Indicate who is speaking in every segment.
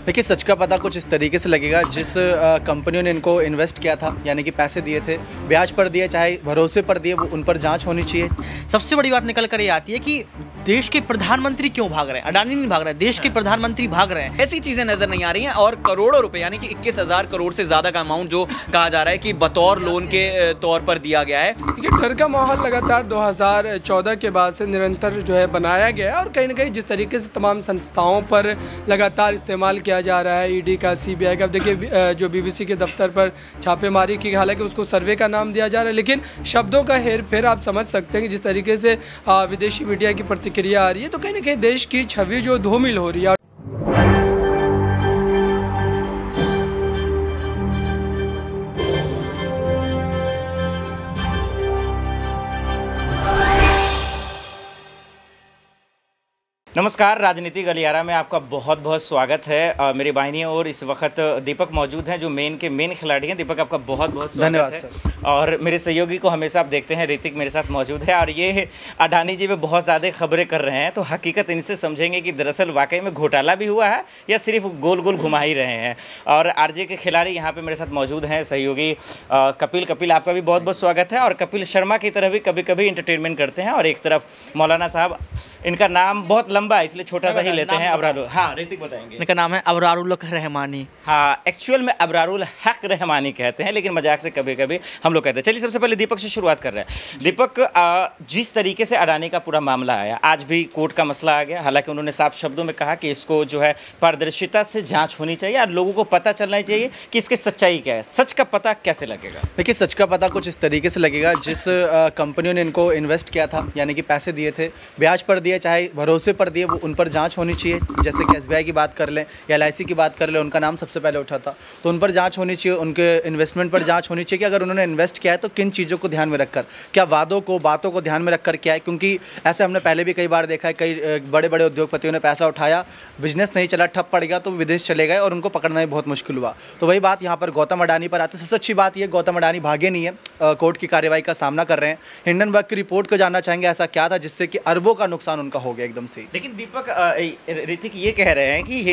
Speaker 1: देखिए, सच का पता कुछ इस तरीके से लगेगा जिस कंपनियों ने इनको इन्वेस्ट किया था, यानी कि पैसे दिए थे, ब्याज पर दिए चाहे भरोसे पर दिए, वो उन पर जांच होनी चाहिए।
Speaker 2: सबसे बड़ी बात निकल कर ये आती है कि देश के प्रधानमंत्री क्यों भाग रहे हैं। अडानी नहीं भाग रहे हैं, देश के प्रधानमंत्री भाग रहे हैं।
Speaker 3: ऐसी चीजें नजर नहीं आ रही हैं और करोड़ों रुपए यानी कि 21,000 करोड़ से ज्यादा का अमाउंट जो कहा जा रहा है कि बतौर लोन के तौर पर दिया गया है।
Speaker 4: ये डर का माहौल लगातार 2014 के बाद से निरंतर जो है बनाया गया है और कहीं ना कहीं जिस तरीके से तमाम संस्थाओं पर लगातार इस्तेमाल किया जा रहा है, ईडी का, सीबीआई का। अब देखिए जो बीबीसी के दफ्तर पर छापेमारी की, हालांकि उसको सर्वे का नाम दिया जा रहा है, लेकिन शब्दों का हेर फेर आप समझ सकते हैं कि जिस तरीके से विदेशी मीडिया की प्रतिक्रिया आ रही है, तो कहीं ना कहीं देश की छवि जो धूमिल हो रही है।
Speaker 5: नमस्कार, राजनीति गलियारा में आपका बहुत बहुत स्वागत है। मेरी वाहिनी और इस वक्त दीपक मौजूद हैं जो मेन खिलाड़ी हैं। दीपक, आपका बहुत बहुत स्वागत है। और मेरे सहयोगी को हमेशा आप देखते हैं, ऋतिक मेरे साथ मौजूद है। और ये अडानी जी में बहुत ज़्यादा खबरें कर रहे हैं, तो हकीकत इनसे समझेंगे कि दरअसल वाकई में घोटाला भी हुआ है या सिर्फ गोल गोल घुमा ही रहे हैं। और आरजे के खिलाड़ी यहाँ पर मेरे साथ मौजूद हैं, सहयोगी कपिल, आपका भी बहुत बहुत स्वागत है। और कपिल शर्मा की तरह भी कभी कभी इंटरटेनमेंट करते हैं। और एक तरफ मौलाना साहब, इनका नाम बहुत लंबा है इसलिए छोटा सा ही लेते हैं, अबरारुल। हाँ, ऋतिक बताएंगे।
Speaker 2: इनका नाम है अबरारुल रहमानी।
Speaker 5: हाँ, एक्चुअल में अबरारुल हक रहमानी कहते हैं, लेकिन मजाक से कभी कभी हम लोग कहते हैं। चलिए, सबसे पहले दीपक से शुरुआत कर रहे हैं। दीपक, जिस तरीके से अडानी का पूरा मामला आया, आज भी कोर्ट का मसला आ गया। हालांकि उन्होंने साफ शब्दों में कहा कि इसको जो है पारदर्शिता से जाँच होनी चाहिए और लोगों को पता चलना चाहिए कि इसकी सच्चाई क्या है। सच का पता कैसे लगेगा?
Speaker 1: देखिए, सच का पता कुछ इस तरीके से लगेगा जिस कंपनियों ने इनको इन्वेस्ट किया था, यानी कि पैसे दिए थे, ब्याज पर दिए चाहे भरोसे पर दिए, वो उन पर जांच होनी चाहिए। जैसे कि एसबीआई की बात कर लें या एलआईसी की बात कर लें, उनका नाम सबसे पहले उठा था, तो उन पर जांच होनी चाहिए। उनके इन्वेस्टमेंट पर जांच होनी चाहिए कि अगर उन्होंने इन्वेस्ट किया है तो किन चीज़ों को ध्यान में रखकर, क्या वादों को, बातों को ध्यान में रखकर किया है। क्योंकि ऐसे हमने पहले भी कई बार देखा है, कई बड़े बड़े उद्योगपतियों ने पैसा उठाया, बिजनेस नहीं चला, ठप पड़ गया, तो विदेश चले गए और उनको पकड़ना भी बहुत मुश्किल हुआ। तो वही बात यहाँ पर गौतम अडानी पर आती है। सबसे अच्छी बात यह, गौतम अडानी भागे नहीं है, कोर्ट की कार्रवाई का सामना कर रहे हैं। हिंडनबर्ग की रिपोर्ट को जानना चाहेंगे, ऐसा क्या था जिससे कि अरबों का नुकसान उनका हो गया एकदम से।
Speaker 5: लेकिन दीपक, ऋतिक ये कह रहे हैं कि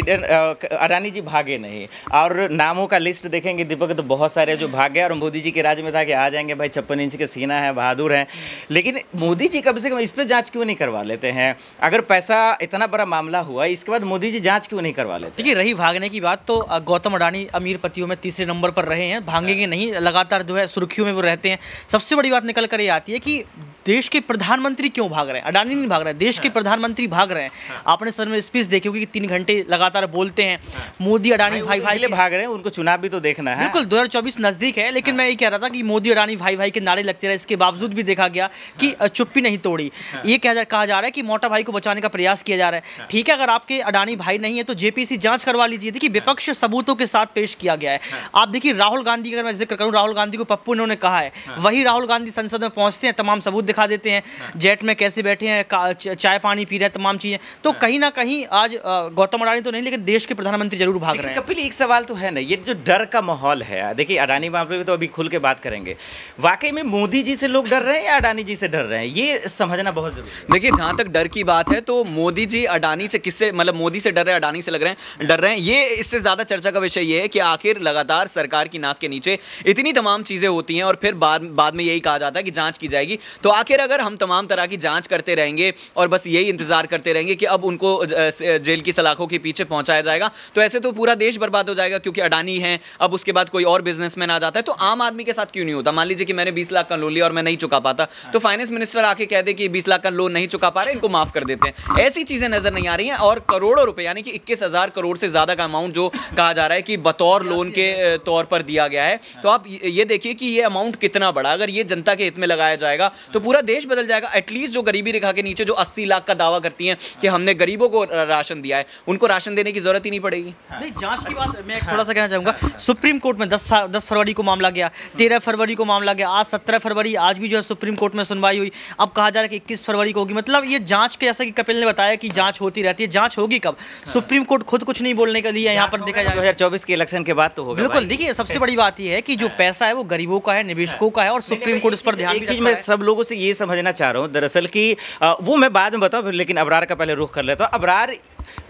Speaker 5: अडानी जी भागे नहीं, और नामों का लिस्ट देखेंगे दीपक तो बहुत सारे जो भाग गए। और मोदी जी के राज में था कि आ जाएंगे भाई, 56 इंच के सीना है, बहादुर हैं। लेकिन मोदी जी कम से कम इस पर जांच क्यों नहीं करवा लेते हैं? अगर पैसा इतना बड़ा मामला हुआ, इसके बाद मोदी जी जांच क्यों नहीं करवा लेते?
Speaker 2: देखिए, रही भागने की बात, तो गौतम अडानी अमीर पतियों में तीसरे नंबर पर रहे हैं, भागेंगे नहीं, लगातार जो है सुर्खियों में वो रहते हैं। सबसे बड़ी बात निकल कर ये आती है कि देश के प्रधानमंत्री क्यों भाग रहे हैं। अडानी नहीं भाग रहे हैं, देश के प्रधानमंत्री भाग रहे हैं। आपने सर में स्पीच देखी होगी कि 3 घंटे लगातार बोलते हैं। मोदी अडानी भाई भाई
Speaker 5: भाग रहे हैं, उनको चुनाव भी तो देखना है।
Speaker 2: बिल्कुल, 2024 नजदीक है, लेकिन मैं ये कह रहा था कि मोदी अडानी भाई भाई के नारे लगते रहे, इसके बावजूद भी देखा गया कि चुप्पी नहीं तोड़ी। ये कहा जा रहा है कि मोटा भाई को बचाने का प्रयास किया जा रहा है। ठीक है, अगर आपके अडानी भाई नहीं है तो जेपीसी जांच करवा लीजिए। देखिए, विपक्ष सबूतों के साथ पेश किया गया है। आप देखिए, राहुल गांधी, अगर मैं जिक्र करूं, राहुल गांधी को पप्पू इन्होंने कहा है, वही राहुल गांधी संसद में पहुंचते हैं, तमाम सबूत दिखा देते हैं, जेट में कैसे बैठे हैं, चाय पानी पी रहे हैं, तमाम चीजें। तो कहीं ना कहीं आज गौतम अडानी तो नहीं, लेकिन देश के प्रधानमंत्री जरूर भाग रहे हैं।
Speaker 5: कपिल, एक सवाल तो है ना, ये जो डर का माहौल है, देखिए अडानी मामले में तो अभी खुल के बात करेंगे, वाकई में मोदी जी से लोग डर रहे हैं या अडानी जी से डर रहे हैं, ये समझना बहुत जरूरी है।
Speaker 3: देखिए, जहां तक डर की बात है तो मोदी जी अडानी से किससे, मतलब मोदी से डर रहे हैं, अडानी से डर रहे हैं, ये इससे ज्यादा चर्चा का विषय ये है कि आखिर लगातार सरकार की नाक के नीचे इतनी तमाम चीजें होती हैं और फिर बाद में यही कहा जाता है कि जांच की जाएगी। तो आखिर अगर हम तमाम तरह की जांच करते रहेंगे और बस यही इंतजार करते रहेंगे कि अब उनको जेल की सलाखों के पीछे पहुंचाया जाएगा, तो ऐसे तो पूरा देश बर्बाद हो जाएगा। क्योंकि अडानी है, अब उसके बाद कोई और बिजनेसमैन आ जाता है, तो आम आदमी के साथ क्यों नहीं होता? मान लीजिए कि मैंने 20 लाख का लोन लिया और मैं नहीं चुका पाता, तो फाइनेंस मिनिस्टर आके कह दे कि 20 लाख का लोन नहीं चुका पा रहे, इनको माफ कर देते हैं। ऐसी चीजें नजर नहीं आ रही हैं और करोड़ों रुपए यानी कि 21,000 करोड़ से ज्यादा का अमाउंट जो कहा जा रहा है कि बतौर लोन के तौर पर दिया गया है। तो आप ये देखिए कि ये अमाउंट कितना बड़ा, अगर ये जनता के हित में लगाया जाएगा तो पूरा देश बदल जाएगा। एटलीस्ट जो गरीबी रेखा के नीचे जो 80 लाख का दावा करती हैं कि हमने गरीबों को राशन दिया है, उनको राशन देने की जरूरत ही नहीं पड़ेगी।
Speaker 2: नहीं, जांच की बात मैं थोड़ा सा कहना चाहूंगा। सुप्रीम कोर्ट में 10 फरवरी को मामला गया, 13 फरवरी को मामला गया, आज 17 फरवरी, आज भी जो है सुप्रीम कोर्ट में सुनवाई हुई। अब कहा जा रहा है कि 21 फरवरी को होगी। मतलब ये जांच के, जैसा कि कपिल ने बताया कि जांच होती रहती है, जांच होगी कब? सुप्रीम कोर्ट खुद कुछ नहीं बोलने के लिए यहाँ पर देखा जाए
Speaker 5: 2024 के इलेक्शन के बाद तो होगा।
Speaker 2: बिल्कुल, देखिए सबसे बड़ी बात यह है कि जो पैसा है वो गरीबों का है, निवेशकों का है, और सुप्रीम कोर्ट इस पर ध्यान।
Speaker 5: एक चीज मैं सब लोगों से ये समझना चाह रहा हूँ दरअसल कि वो मैं बाद में बताऊँ, लेकिन अबरार का पहले रुख कर लेता हूँ। अबरार,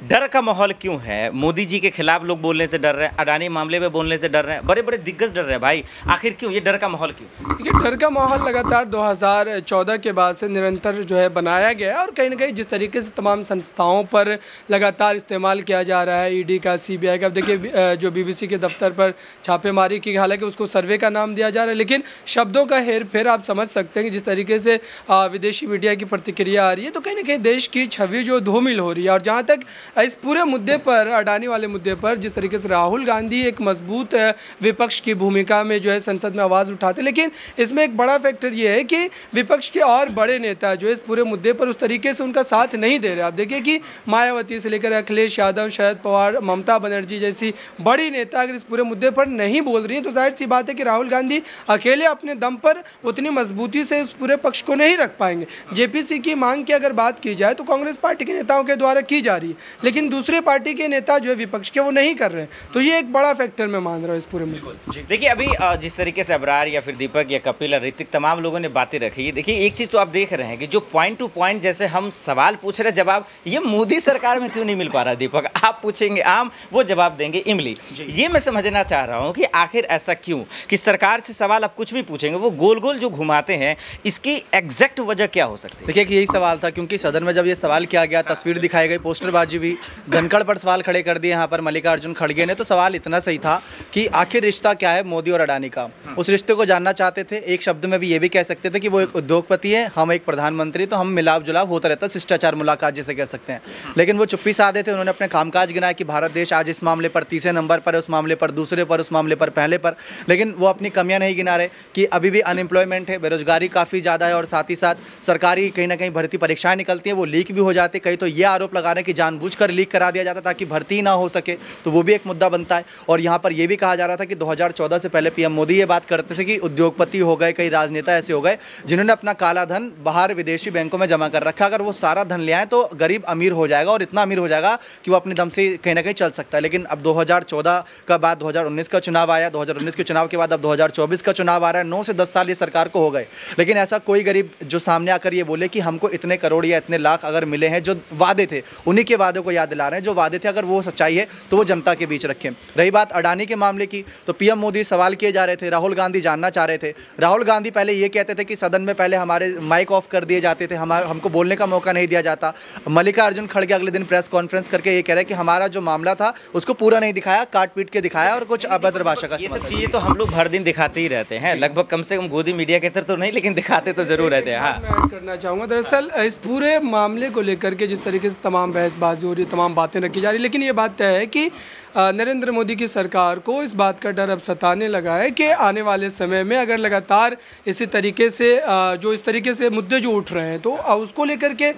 Speaker 5: डर का माहौल क्यों है? मोदी जी के खिलाफ लोग बोलने से डर रहे हैं, अडानी मामले में बोलने से डर रहे हैं, बड़े बड़े दिग्गज डर रहे हैं भाई। आखिर क्यों ये डर का माहौल क्यों?
Speaker 4: देखिए, डर का माहौल लगातार 2014 के बाद से निरंतर जो है बनाया गया है और कहीं ना कहीं जिस तरीके से तमाम संस्थाओं पर लगातार इस्तेमाल किया जा रहा है, ईडी का, सीबीआई का। अब देखिए, जो बीबीसी के दफ्तर पर छापेमारी की, हालांकि उसको सर्वे का नाम दिया जा रहा है, लेकिन शब्दों का हेर फेर आप समझ सकते हैं कि जिस तरीके से विदेशी मीडिया की प्रतिक्रिया आ रही है, तो कहीं ना कहीं देश की छवि जो धूमिल हो रही है। और जहाँ तक इस पूरे मुद्दे पर, अडानी वाले मुद्दे पर, जिस तरीके से राहुल गांधी एक मजबूत विपक्ष की भूमिका में जो है संसद में आवाज़ उठाते, लेकिन इसमें एक बड़ा फैक्टर ये है कि विपक्ष के और बड़े नेता जो इस पूरे मुद्दे पर उस तरीके से उनका साथ नहीं दे रहे। आप देखिए कि मायावती से लेकर अखिलेश यादव, शरद पवार, ममता बनर्जी जैसी बड़ी नेता अगर इस पूरे मुद्दे पर नहीं बोल रही है, तो जाहिर सी बात है कि राहुल गांधी अकेले अपने दम पर उतनी मजबूती से उस पूरे पक्ष को नहीं रख पाएंगे। जेपीसी की मांग की अगर बात की जाए तो कांग्रेस पार्टी के नेताओं के द्वारा की जा रही है, लेकिन दूसरे पार्टी के नेता जो है विपक्ष के, वो नहीं कर रहे हैं। तो ये एक बड़ा फैक्टर मैं मान रहा हूँ इस पूरे मुद्दे।
Speaker 5: देखिए, अभी जिस तरीके से अबरार या फिर दीपक या कपिल और ऋतिक तमाम लोगों ने बातें रखी है, देखिए एक चीज़ तो आप देख रहे हैं कि जो पॉइंट टू पॉइंट जैसे हम सवाल पूछ रहे, जवाब ये मोदी सरकार में क्यों नहीं मिल पा रहा? दीपक, आप पूछेंगे आम, वो जवाब देंगे इमली। ये मैं समझना चाह रहा हूँ कि आखिर ऐसा क्यों कि सरकार से सवाल आप कुछ भी पूछेंगे वो गोल गोल जो घुमाते हैं, इसकी एग्जैक्ट वजह क्या हो सकती है?
Speaker 1: देखिए कि यही सवाल था, क्योंकि सदन में जब ये सवाल किया गया, तस्वीर दिखाई गई, पोस्टरबाजी भी, धनखड़ पर सवाल खड़े कर दिए यहाँ पर मल्लिकार्जुन खड़गे ने, तो सवाल इतना सही था कि आखिर रिश्ता क्या है मोदी और अडानी का। उस रिश्ते को जानना चाहते थे। एक शब्द में भी ये भी कह सकते थे कि वो एक उद्योगपति है, हम एक प्रधानमंत्री, तो हम मिलाप जुलाप होता रहता, शिष्टाचार मुलाकात जैसे कह सकते हैं। लेकिन वो चुप्पी साधे थे। उन्होंने अपने कामकाज गिनाया कि भारत देश आज इस मामले पर तीसरे नंबर पर है, उस मामले पर दूसरे पर, उस मामले पर पहले पर। लेकिन वो अपनी कमियां नहीं गिना रहे कि अभी भी अनएम्प्लॉयमेंट है, बेरोजगारी काफ़ी ज़्यादा है, और साथ ही साथ सरकारी कहीं ना कहीं भर्ती परीक्षाएं निकलती हैं, वो लीक भी हो जाती है। कहीं तो ये आरोप लगा रहे हैं कि जानबूझकर लीक करा दिया जाता ताकि भर्ती ना हो सके, तो वो भी एक मुद्दा बनता है। और यहाँ पर यह भी कहा जा रहा था कि 2014 से पहले पीएम मोदी ये बात करते थे कि उद्योगपति हो गए, कई राजनेता ऐसे हो गए जिन्होंने अपना काला धन बाहर विदेशी बैंकों में जमा कर रखा, अगर वो सारा धन ले आए तो गरीब अमीर हो जाएगा, और इतना अमीर हो जाएगा कि वो अपने दम से कहीं ना कहीं चल सकता है। लेकिन अब 2014 का बाद 2019 का चुनाव आया, 2019 के चुनाव के बाद अब 2024 का चुनाव आ रहा है। 9 से 10 साल ये सरकार को हो गए, लेकिन ऐसा कोई गरीब जो सामने आकर ये बोले कि हमको इतने करोड़ या इतने लाख अगर मिले हैं, जो वादे थे उन्हीं के वादों को याद दिला रहे हैं। जो वादे थे अगर वो सच्चाई है तो वो जनता के बीच रखें। रही बात अडानी के मामले की, तो पीएम मोदी सवाल किए जा रहे थे, राहुल गांधी जानना चाह रहे थे। राहुल गांधी पहले ये कहते थे कि सदन में पहले हमारे माइक ऑफ कर दिए जाते थे, हमको बोलने का मौका नहीं दिया जाता। मल्लिकार्जुन खड़गे अगले दिन प्रेस कॉन्फ्रेंस करके ये कह रहे हैं कि हमारा जो मामला था उसको पूरा नहीं दिखाया, काट पीट के दिखाया और कुछ अभद्र भाषा का।
Speaker 5: ये सब चीज़ें तो हम लोग हर दिन दिखाते ही रहते हैं, लगभग कम से कम गोदी मीडिया के तरह तो नहीं, लेकिन दिखाते तो जरूर रहते हैं। हाँ,
Speaker 4: मैं ऐड करना चाहूँगा, दरअसल इस पूरे मामले को लेकर के जिस तरीके से तमाम बहसबाजी हो रही है, तमाम बातें रखी जा रही है, लेकिन ये बात तय है कि नरेंद्र मोदी की सरकार को इस बात का डर अब सताने लगा है कि आने वाले समय में अगर लगातार इसी तरीके से जो इस तरीके से मुद्दे जो उठ रहे हैं, तो उसको लेकर के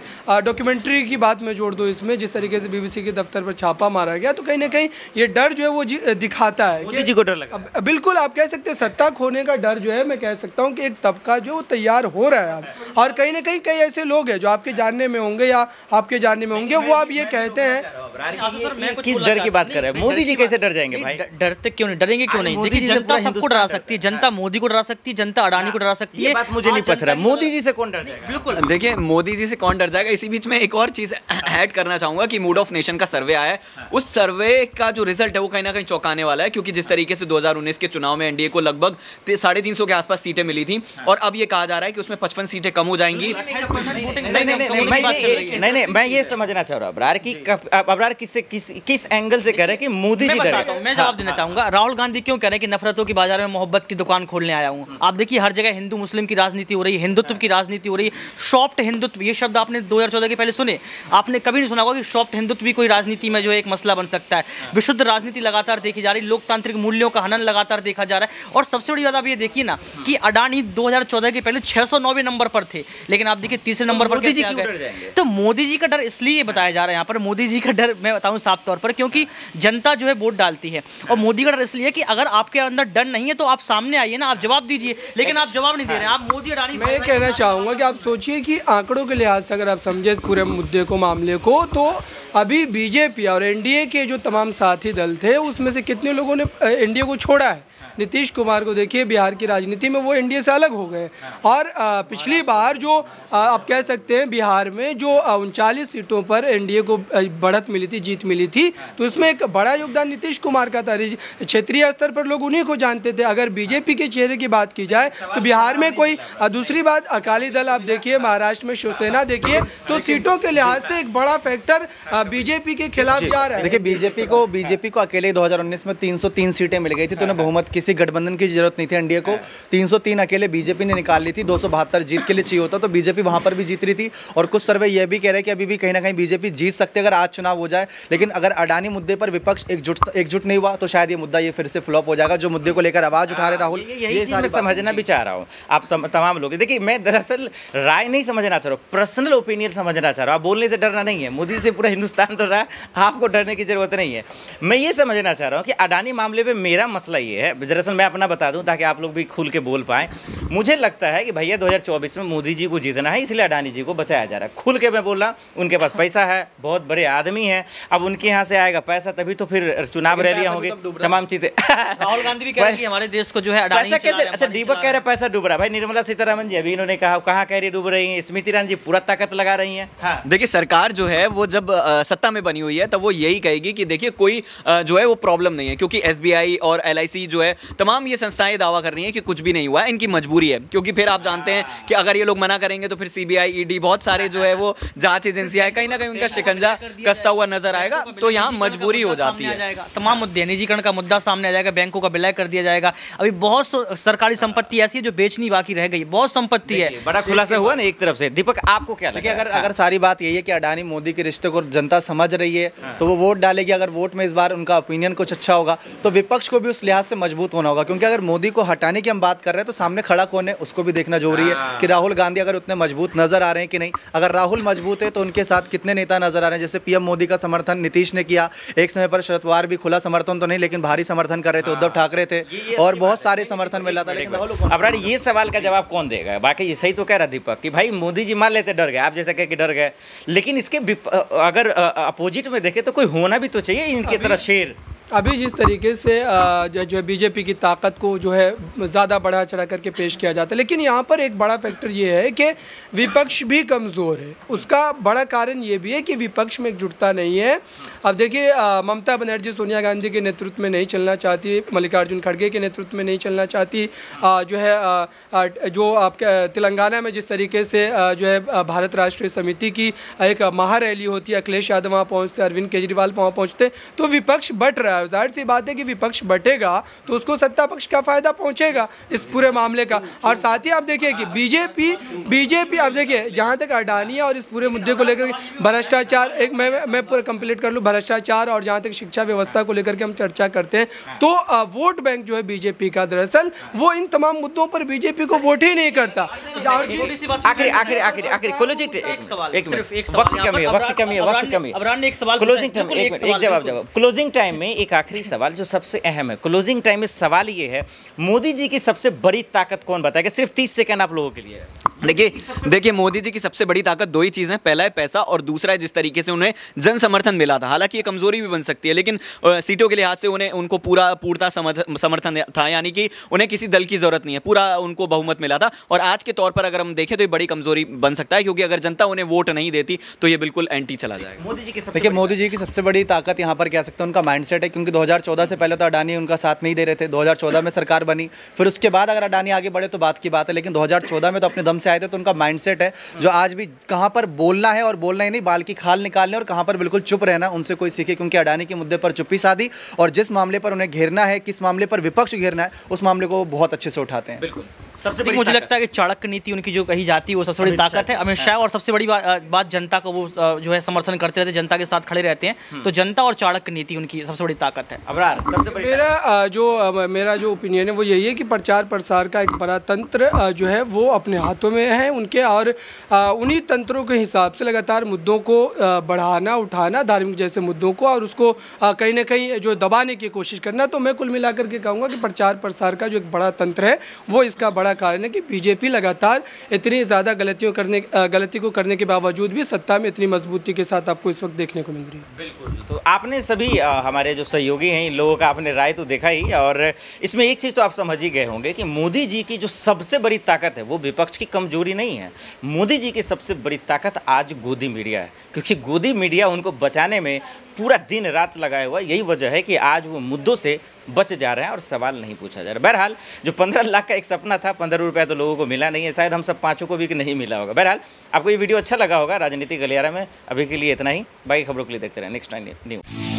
Speaker 4: डॉक्यूमेंट्री की बात में जोड़ दो इसमें, जिस तरीके से बीबीसी के दफ्तर पर छापा मारा गया, तो कहीं ना कहीं ये डर जो है वो दिखाता है।
Speaker 5: मोदी जी को डर लगा।
Speaker 4: बिल्कुल, आप कह सकते हैं सत्ता खोने का डर जो है, मैं कह सकता हूँ कि एक तबका जो तैयार हो रहा है अब। और कहीं ना कहीं कई ऐसे लोग हैं जो आपके जानने में होंगे या आपके जानने में होंगे, वो आप ये कहते हैं।
Speaker 5: किस डर की बात कर रहे हैं? मोदी जी कैसे डर जाएंगे भाई?
Speaker 2: डरते क्यों नहीं, डरेंगे क्यों नहीं? देखिए, जनता सबको डरा सकती है, जनता मोदी को डरा सकती है, जनता अडानी को डरा सकती है।
Speaker 5: ये बात मुझे नहीं पच रहा है, मोदी जी से कौन डर जाएगा?
Speaker 3: बिल्कुल, देखिए मोदी जी से कौन डर जाएगा। इसी बीच में एक और चीज़ ऐड करना चाहूँगा कि मूड ऑफ नेशन का सर्वे आया है, उस सर्वे का जो रिजल्ट है वो कहीं ना कहीं चौंकाने वाला है, क्योंकि जिस तरीके से 2019 के चुनाव में एनडीए को लगभग 350 के आसपास सीटें मिली थी, और अब ये कहा जा रहा है कि उसमें 55 सीटें कम हो जाएंगी।
Speaker 5: नहीं, मैं ये समझना चाह रहा हूँ अबरार की, अबरार किस एंगल से कह रहे हैं कि मोदी जी डर?
Speaker 2: मैं जवाब देना चाहूंगा। राहुल गांधी क्यों कह रहे हैं कि नफरतों की बाजार में मोहब्बत की दुकान खोलने आया हूं? आप देखिए, हर जगह हिंदू मुस्लिम की राजनीति हो रही है, हिंदुत्व की राजनीति हो रही है, सॉफ्ट हिंदुत्व, ये शब्द आपने 2014 के पहले सुने? आपने कभी नहीं सुना होगा कि सॉफ्ट हिंदुत्व भी कोई राजनीति में जो है एक मसला बन सकता है। विशुद्ध राजनीति लगातार देखी जा रही, लोकतांत्रिक मूल्यों का हनन लगातार देखा जा रहा है। और सबसे बड़ी बात आप ये देखिए ना कि अडानी 2014 के पहले 609वें नंबर पर थे, लेकिन आप देखिए तीसरे नंबर पर
Speaker 5: मोदी जी क्यों डर जाएंगे?
Speaker 2: तो मोदी जी का डर इसलिए बताया जा रहा है यहाँ पर, मोदी जी का डर मैं बताऊं साफ तौर पर, क्योंकि जनता जो है वोट डालती है, और मोदी का डर इसलिए कि अगर आपके अंदर डर नहीं है तो आप सामने आइए ना, आप जवाब दीजिए, लेकिन आप जवाब नहीं दे रहे हैं। आप मोदी अडानी,
Speaker 4: मैं ये कहना चाहूँगा कि आप सोचिए कि आंकड़ों के लिहाज से अगर आप समझे इस पूरे मुद्दे को, मामले को, तो अभी बीजेपी और एनडीए के जो तमाम साथी दल थे उसमें से कितने लोगों ने एनडीए को छोड़ा है। नीतीश कुमार को देखिए, बिहार की राजनीति में वो एनडीए से अलग हो गए, और पिछली बार जो आप कह सकते हैं बिहार में जो 39 सीटों पर एनडीए को बढ़त मिली मिली थी, जीत मिली थी, तो उसमें एक बड़ा योगदान नीतीश कुमार का था। क्षेत्रीय स्तर पर लोग उन्हीं को जानते थे। अगर बीजेपी के चेहरे की बात की जाए तो बिहार में कोई, दूसरी बात अकाली दल आप देखिए, महाराष्ट्र में शिवसेना देखिए, तो सीटों के लिहाज से एक बड़ा फैक्टर बीजेपी के खिलाफ जा रहा है।
Speaker 1: देखिए बीजेपी को अकेले 2019 में 303 सीटें मिल गई थी, तो उन्हें बहुमत किसी गठबंधन की जरूरत नहीं थी। एनडीए को 303 अकेले बीजेपी ने निकाल ली थी, 272 जीत के लिए चाहिए होता, तो बीजेपी वहां पर भी जीत रही थी। और कुछ सर्वे यह भी कह रहे हैं कि अभी भी कहीं ना कहीं बीजेपी जीत सकते अगर आज चुनाव हो जाए। लेकिन अगर अडानी मुद्दे पर विपक्ष एकजुट नहीं हुआ तो शायद ये मुद्दा ये फिर से फ्लॉप हो जाएगा। जो मुद्दे को लेकर आवाज उठा रहे राहुल,
Speaker 5: यही चीज मैं समझना भी चाह रहा हूँ। आप तमाम लोग देखिए, मैं दरअसल राय नहीं समझना चाह रहा हूँ, पर्सनल ओपिनियन समझना चाह रहा हूँ। आप बोलने से डरना नहीं है, मोदी से पूरा हिंदुस्तान डर रहा है, आपको डरने की जरूरत नहीं है। मैं ये समझना चाह रहा हूँ कि अडानी मामले में मेरा मसला ये है, दरअसल मैं अपना बता दूं ताकि आप लोग भी खुल के बोल पाएं। मुझे लगता है कि भैया 2024 में मोदी जी को जीतना है, इसलिए अडानी जी को बचाया जा रहा है। खुल के मैं बोल रहा, उनके पास पैसा है, बहुत बड़े आदमी हैं, अब उनके यहाँ से आएगा पैसा तभी तो फिर चुनाव रैलियां होंगी, तमाम चीजें।
Speaker 2: राहुल गांधी भी कह रहे हैं कि हमारे देश को जो है अडानी
Speaker 5: पैसा कैसे, अच्छा दीपक कह रहे हैं पैसा डूब रहा है। भाई निर्मला सीतारमण जी अभी इन्होंने कहा, कहाँ कह रही डूब रही है, स्मृति ईरानी जी पूरा ताकत लगा रही है। हाँ
Speaker 3: देखिए सरकार जो है वो जब सत्ता में बनी हुई है तब वो यही कहेगी कि देखिए कोई जो है वो प्रॉब्लम नहीं है, क्योंकि एसबीआई और एलआईसी जो है तमाम ये संस्थाएं दावा कर रही हैं कि कुछ भी नहीं हुआ है, इनकी मजबूरी है। क्योंकि फिर आप जानते हैं कि अगर ये लोग मना करेंगे तो फिर सीबीआई, ईडी, बहुत सारे जो है वो जांच एजेंसियां कहीं ना कहीं उनका शिकंजा कसता हुआ नजर आएगा, तो यहाँ मजबूरी हो जाती है।
Speaker 2: तमाम मुद्दे, निजीकरण का मुद्दा सामने आ जाएगा, बैंकों का विलय कर दिया जाएगा। अभी बहुत सरकारी संपत्ति ऐसी है जो बेचनी बाकी रह गई, बहुत संपत्ति है।
Speaker 5: बड़ा खुलासा हुआ ना एक तरफ से। दीपक आपको क्या लगता है?
Speaker 1: अगर सारी बात यही है कि अडानी मोदी के रिश्ते को जनता समझ रही है तो वो वोट डालेगी। अगर वोट में इस बार उनका ओपिनियन कुछ अच्छा होगा तो विपक्ष को भी उस लिहाज से मजबूत होना होगा, क्योंकि अगर मोदी को हटाने की हम बात कर रहे हैं तो सामने खड़ा कौन है उसको भी देखना जरूरी है कि राहुल गांधी अगर उतने मजबूत नजर आ रहे हैं कि नहीं। अगर राहुल मजबूत है तो उनके साथ कितने नेता नजर आ रहे हैं। जैसे पीएम मोदी का समर्थन नीतीश ने किया, एक समय पर शरद पवार भी खुला समर्थन तो नहीं लेकिन भारी समर्थन कर रहे थे, उद्धव ठाकरे थे और बहुत सारे समर्थन मिला था। लेकिन
Speaker 5: राहुल ये सवाल का जवाब कौन देगा? बाकी ये सही तो कह रहा दीपक कि भाई मोदी जी मान लेते डर गए, आप जैसा कह के डर गए, लेकिन इसके अगर अपोजिट में देखे तो कोई होना भी तो चाहिए इनकी तरह शेर।
Speaker 4: अभी जिस तरीके से जो है बीजेपी की ताकत को जो है ज़्यादा बढ़ा चढ़ा करके पेश किया जाता है, लेकिन यहाँ पर एक बड़ा फैक्टर ये है कि विपक्ष भी कमज़ोर है। उसका बड़ा कारण ये भी है कि विपक्ष में एकजुटता नहीं है। अब देखिए ममता बनर्जी सोनिया गांधी के नेतृत्व में नहीं चलना चाहती, मल्लिकार्जुन खड़गे के नेतृत्व में नहीं चलना चाहती, जो है जो आपके तेलंगाना में जिस तरीके से जो है भारत राष्ट्रीय समिति की एक महारैली होती है, अखिलेश यादव वहाँ पहुँचते, अरविंद केजरीवाल वहाँ पहुँचते, तो विपक्ष बट रहा है। जाहिर सी बात है कि विपक्ष बटेगा तो उसको सत्ता पक्ष का फायदा पहुंचेगा इस पूरे मामले का। और साथ ही आप देखिए कि बीजेपी आप देखिए जहां तक अडानी और इस पूरे मुद्दे को लेकर भ्रष्टाचार, एक मैं पूरा कंप्लीट कर लूँ, भ्रष्टाचार और जहां तक शिक्षा व्यवस्था को लेकर के हम चर्चा करते हैं तो वोट बैंक जो है बीजेपी का, दरअसल वो इन तमाम मुद्दों पर बीजेपी को वोट ही नहीं करता।
Speaker 5: क्लोजिंग टाइम में एक आखिरी सवाल जो सबसे अहम है, क्लोजिंग टाइम में सवाल ये है, मोदी जी की सबसे बड़ी ताकत कौन बताएगा? सिर्फ 30 सेकंड आप लोगों के लिए।
Speaker 3: देखिए मोदी जी की सबसे बड़ी ताकत दो ही चीज़ें, पहला है पैसा और दूसरा है जिस तरीके से उन्हें जन समर्थन मिला था। हालांकि ये कमजोरी भी बन सकती है, लेकिन सीटों के लिहाज से उनको पूरा समर्थन था, यानी कि उन्हें किसी दल की जरूरत नहीं है, पूरा उनको बहुमत मिला था। और आज के तौर पर अगर हम देखें तो ये बड़ी कमजोरी बन सकता है, क्योंकि अगर जनता उन्हें वोट नहीं देती तो ये बिल्कुल एंटी चला जाएगा।
Speaker 1: मोदी जी की सबसे बड़ी ताकत यहाँ पर कह सकते हैं उनका माइंडसेट है, क्योंकि 2014 से पहले तो अडानी उनका साथ नहीं दे रहे थे। 2014 में सरकार बनी, फिर उसके बाद अगर अडानी आगे बढ़े तो बात की बात है, लेकिन 2014 में तो अपने दम से आए थे। तो उनका माइंडसेट है जो आज भी कहां पर बोलना है और बोलना ही नहीं, बाल की खाल निकालने और कहां पर बिल्कुल चुप रहना, उनसे कोई सीखे। क्योंकि अडानी के मुद्दे पर चुप्पी साधी और जिस मामले पर उन्हें घेरना है, किस मामले पर विपक्ष घेरना है, उस मामले को बहुत अच्छे से उठाते हैं।
Speaker 5: बिल्कुल
Speaker 2: सबसे बड़ी मुझे लगता है कि चाणक्य नीति उनकी जो कही जाती है वो सबसे बड़ी ताकत है, अमित शाह। और सबसे बड़ी बात जनता को वो जो है समर्थन करते रहते हैं, जनता के साथ खड़े रहते हैं। तो जनता और चाणक्य नीति उनकी सबसे बड़ी ताकत है।
Speaker 5: अबरार सबसे बड़ी
Speaker 4: मेरा जो ओपिनियन है वो यही है कि प्रचार प्रसार का एक बड़ा तंत्र जो है वो अपने हाथों में है उनके, और उन्हीं तंत्रों के हिसाब से लगातार मुद्दों को बढ़ाना, उठाना, धार्मिक जैसे मुद्दों को, और उसको कहीं ना कहीं जो दबाने की कोशिश करना। तो मैं कुल मिलाकर के कहूँगा कि प्रचार प्रसार का जो एक बड़ा तंत्र है वो इसका बड़ा कारण है कि बीजेपी लगातार इतनी ज़्यादा गलती को करने के बावजूद भी सत्ता में इतनी मजबूती के साथ आपको इस वक्त देखने को मिल रही है।
Speaker 5: बिल्कुल। तो आपने सभी हमारे जो सहयोगी हैं इन लोगों का आपने राय तो देखा ही, और इसमें एक चीज़ तो आप समझ ही गए होंगे कि मोदी जी की जो सबसे बड़ी ताकत है वो विपक्ष की कमजोरी नहीं है। मोदी जी की सबसे बड़ी ताकत आज गोदी मीडिया है, क्योंकि गोदी मीडिया उनको बचाने में पूरा दिन रात लगाया हुआ है। यही वजह है कि आज वो मुद्दों से बच जा रहे हैं और सवाल नहीं पूछा जा रहा। बहरहाल जो 15 लाख का एक सपना था, 15 रुपया तो लोगों को मिला नहीं है, शायद हम सब पाँचों को भी नहीं मिला होगा। बहरहाल आपको ये वीडियो अच्छा लगा होगा राजनीति गलियारा में। अभी के लिए इतना ही, बाकी खबरों के लिए देखते रहें नेक्स्ट टाइम न्यूज़।